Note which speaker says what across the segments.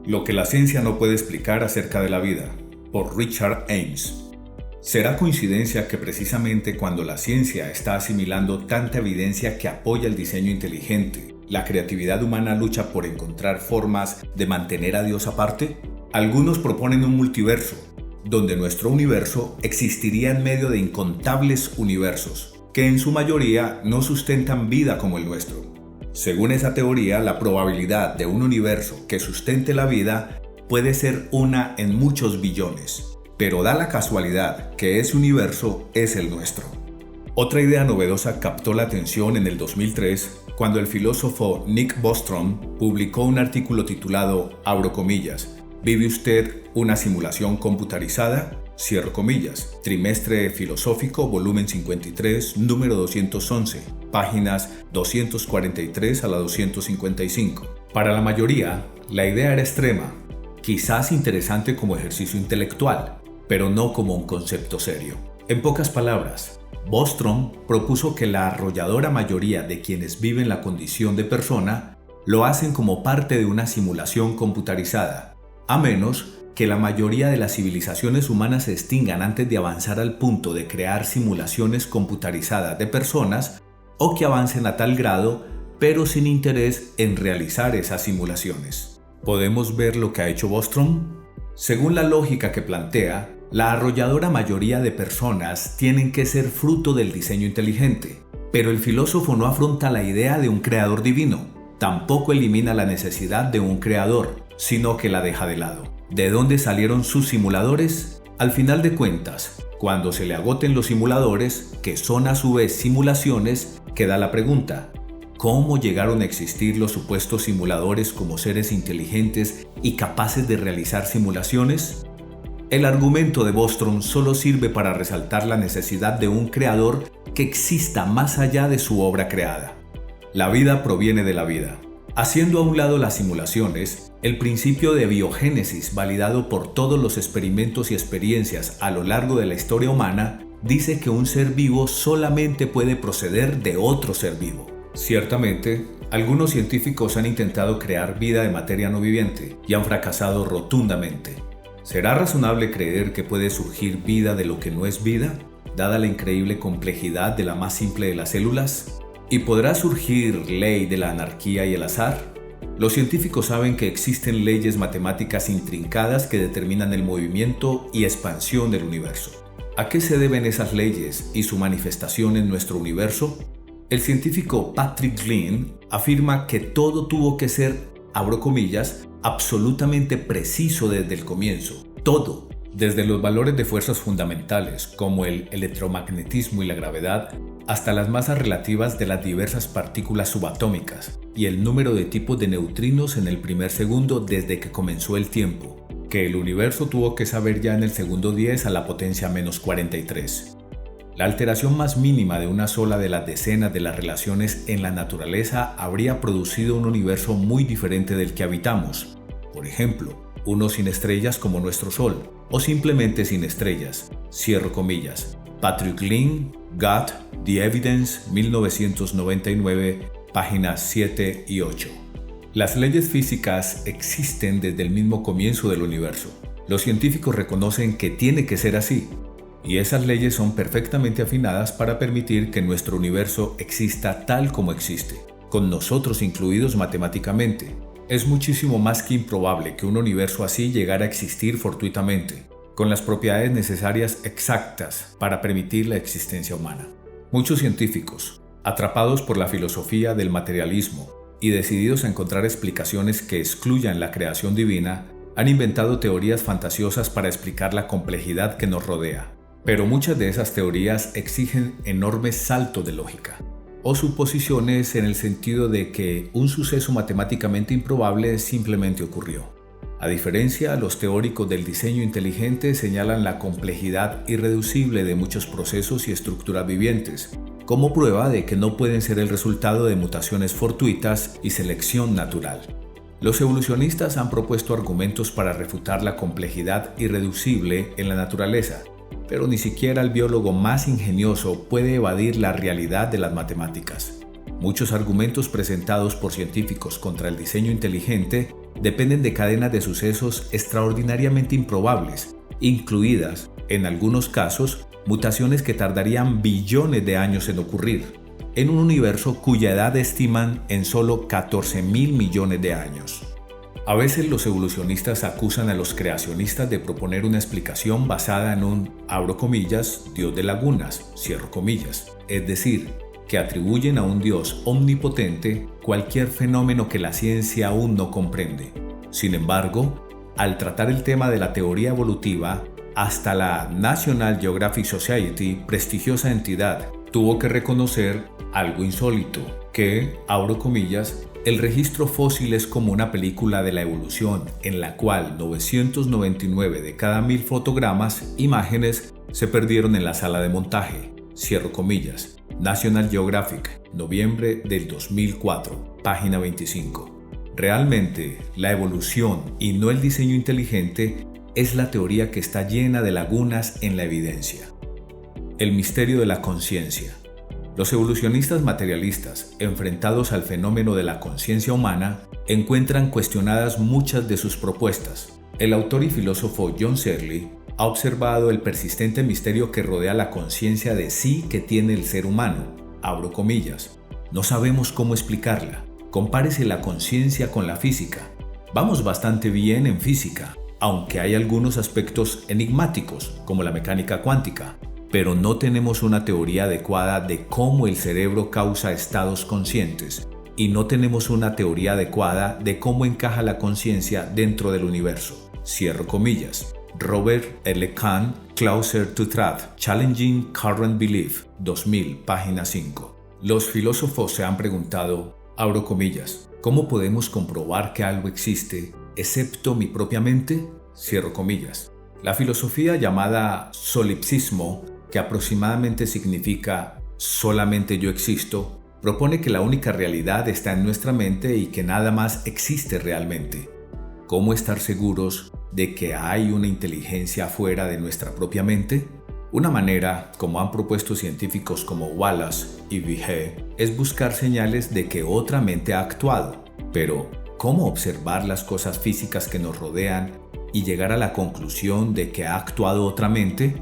Speaker 1: Lo que la ciencia no puede explicar acerca de la vida, por Richard Ames. ¿Será coincidencia que precisamente cuando la ciencia está asimilando tanta evidencia que apoya el diseño inteligente, la creatividad humana lucha por encontrar formas de mantener a Dios aparte? Algunos proponen un multiverso, donde nuestro universo existiría en medio de incontables universos, que en su mayoría no sustentan vida como el nuestro. Según esa teoría, la probabilidad de un universo que sustente la vida puede ser una en muchos billones, pero da la casualidad que ese universo es el nuestro. Otra idea novedosa captó la atención en el 2003 cuando el filósofo Nick Bostrom publicó un artículo titulado, abro comillas, ¿vive usted una simulación computarizada? Cierro comillas, Trimestre Filosófico, volumen 53, número 211, páginas 243 a la 255. Para la mayoría, la idea era extrema, quizás interesante como ejercicio intelectual, pero no como un concepto serio. En pocas palabras, Bostrom propuso que la arrolladora mayoría de quienes viven la condición de persona lo hacen como parte de una simulación computarizada, a menos que la mayoría de las civilizaciones humanas se extingan antes de avanzar al punto de crear simulaciones computarizadas de personas o que avancen a tal grado, pero sin interés en realizar esas simulaciones. ¿Podemos ver lo que ha hecho Bostrom? Según la lógica que plantea, la arrolladora mayoría de personas tienen que ser fruto del diseño inteligente, pero el filósofo no afronta la idea de un creador divino, tampoco elimina la necesidad de un creador, sino que la deja de lado. ¿De dónde salieron sus simuladores? Al final de cuentas, cuando se le agoten los simuladores, que son a su vez simulaciones, queda la pregunta: ¿cómo llegaron a existir los supuestos simuladores como seres inteligentes y capaces de realizar simulaciones? El argumento de Bostrom solo sirve para resaltar la necesidad de un creador que exista más allá de su obra creada. La vida proviene de la vida. Haciendo a un lado las simulaciones, el principio de biogénesis validado por todos los experimentos y experiencias a lo largo de la historia humana dice que un ser vivo solamente puede proceder de otro ser vivo. Ciertamente, algunos científicos han intentado crear vida de materia no viviente y han fracasado rotundamente. ¿Será razonable creer que puede surgir vida de lo que no es vida, dada la increíble complejidad de la más simple de las células? ¿Y podrá surgir ley de la anarquía y el azar? Los científicos saben que existen leyes matemáticas intrincadas que determinan el movimiento y expansión del universo. ¿A qué se deben esas leyes y su manifestación en nuestro universo? El científico Patrick Glynn afirma que todo tuvo que ser, abro comillas, absolutamente preciso desde el comienzo. Todo, desde los valores de fuerzas fundamentales como el electromagnetismo y la gravedad, hasta las masas relativas de las diversas partículas subatómicas y el número de tipos de neutrinos en el primer segundo desde que comenzó el tiempo, que el universo tuvo que saber ya en el segundo 10 a la potencia menos 43. La alteración más mínima de una sola de las decenas de las relaciones en la naturaleza habría producido un universo muy diferente del que habitamos. Por ejemplo, uno sin estrellas como nuestro Sol, o simplemente sin estrellas. Cierro comillas. Patrick Glynn, God, The Evidence, 1999, páginas 7 y 8. Las leyes físicas existen desde el mismo comienzo del universo. Los científicos reconocen que tiene que ser así, y esas leyes son perfectamente afinadas para permitir que nuestro universo exista tal como existe, con nosotros incluidos matemáticamente. Es muchísimo más que improbable que un universo así llegara a existir fortuitamente, con las propiedades necesarias exactas para permitir la existencia humana. Muchos científicos, atrapados por la filosofía del materialismo y decididos a encontrar explicaciones que excluyan la creación divina, han inventado teorías fantasiosas para explicar la complejidad que nos rodea. Pero muchas de esas teorías exigen enormes saltos de lógica, o suposiciones en el sentido de que un suceso matemáticamente improbable simplemente ocurrió. A diferencia, los teóricos del diseño inteligente señalan la complejidad irreducible de muchos procesos y estructuras vivientes, como prueba de que no pueden ser el resultado de mutaciones fortuitas y selección natural. Los evolucionistas han propuesto argumentos para refutar la complejidad irreducible en la naturaleza, pero ni siquiera el biólogo más ingenioso puede evadir la realidad de las matemáticas. Muchos argumentos presentados por científicos contra el diseño inteligente dependen de cadenas de sucesos extraordinariamente improbables, incluidas, en algunos casos, mutaciones que tardarían billones de años en ocurrir, en un universo cuya edad estiman en solo 14.000 millones de años. A veces los evolucionistas acusan a los creacionistas de proponer una explicación basada en un, abro comillas, dios de lagunas, cierro comillas, es decir, que atribuyen a un dios omnipotente cualquier fenómeno que la ciencia aún no comprende. Sin embargo, al tratar el tema de la teoría evolutiva, hasta la National Geographic Society, prestigiosa entidad, tuvo que reconocer algo insólito, que, abro comillas, el registro fósil es como una película de la evolución en la cual 999 de cada 1000 fotogramas, imágenes, se perdieron en la sala de montaje, cierro comillas. National Geographic, noviembre del 2004, página 25. Realmente, la evolución y no el diseño inteligente es la teoría que está llena de lagunas en la evidencia. El misterio de la conciencia. Los evolucionistas materialistas, enfrentados al fenómeno de la conciencia humana, encuentran cuestionadas muchas de sus propuestas. El autor y filósofo John Searle ha observado el persistente misterio que rodea la conciencia de sí que tiene el ser humano, abro comillas. No sabemos cómo explicarla. Compárese la conciencia con la física. Vamos bastante bien en física, aunque hay algunos aspectos enigmáticos, como la mecánica cuántica, pero no tenemos una teoría adecuada de cómo el cerebro causa estados conscientes, y no tenemos una teoría adecuada de cómo encaja la conciencia dentro del universo. Cierro comillas. Robert L. Kahn, Closer to Truth, Challenging Current Belief, 2000, página 5. Los filósofos se han preguntado, abro comillas, ¿cómo podemos comprobar que algo existe excepto mi propia mente? Cierro comillas. La filosofía llamada solipsismo, que aproximadamente significa solamente yo existo, propone que la única realidad está en nuestra mente y que nada más existe realmente. ¿Cómo estar seguros de que hay una inteligencia fuera de nuestra propia mente? Una manera, como han propuesto científicos como Wallace y Vijay, es buscar señales de que otra mente ha actuado. Pero, ¿cómo observar las cosas físicas que nos rodean y llegar a la conclusión de que ha actuado otra mente?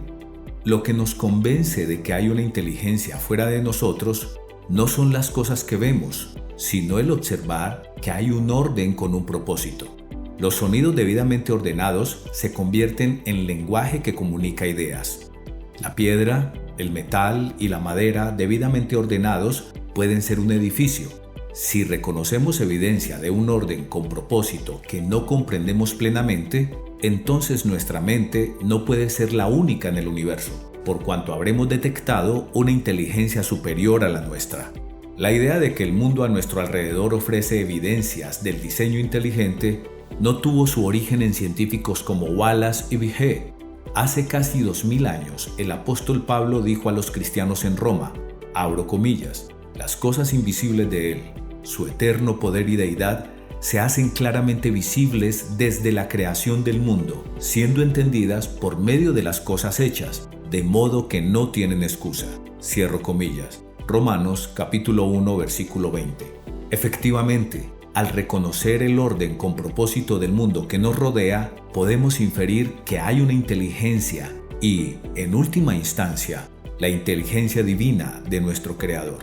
Speaker 1: Lo que nos convence de que hay una inteligencia fuera de nosotros no son las cosas que vemos, sino el observar que hay un orden con un propósito. Los sonidos debidamente ordenados se convierten en lenguaje que comunica ideas. La piedra, el metal y la madera debidamente ordenados pueden ser un edificio. Si reconocemos evidencia de un orden con propósito que no comprendemos plenamente, entonces nuestra mente no puede ser la única en el universo, por cuanto habremos detectado una inteligencia superior a la nuestra. La idea de que el mundo a nuestro alrededor ofrece evidencias del diseño inteligente no tuvo su origen en científicos como Wallace y Vijay. Hace casi 2000 años, el apóstol Pablo dijo a los cristianos en Roma, abro comillas, las cosas invisibles de él, su eterno poder y deidad, se hacen claramente visibles desde la creación del mundo, siendo entendidas por medio de las cosas hechas, de modo que no tienen excusa. Cierro comillas. Romanos capítulo 1, versículo 20. Efectivamente, al reconocer el orden con propósito del mundo que nos rodea, podemos inferir que hay una inteligencia y, en última instancia, la inteligencia divina de nuestro Creador.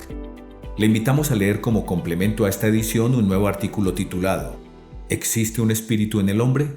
Speaker 1: Le invitamos a leer como complemento a esta edición un nuevo artículo titulado ¿Existe un espíritu en el hombre?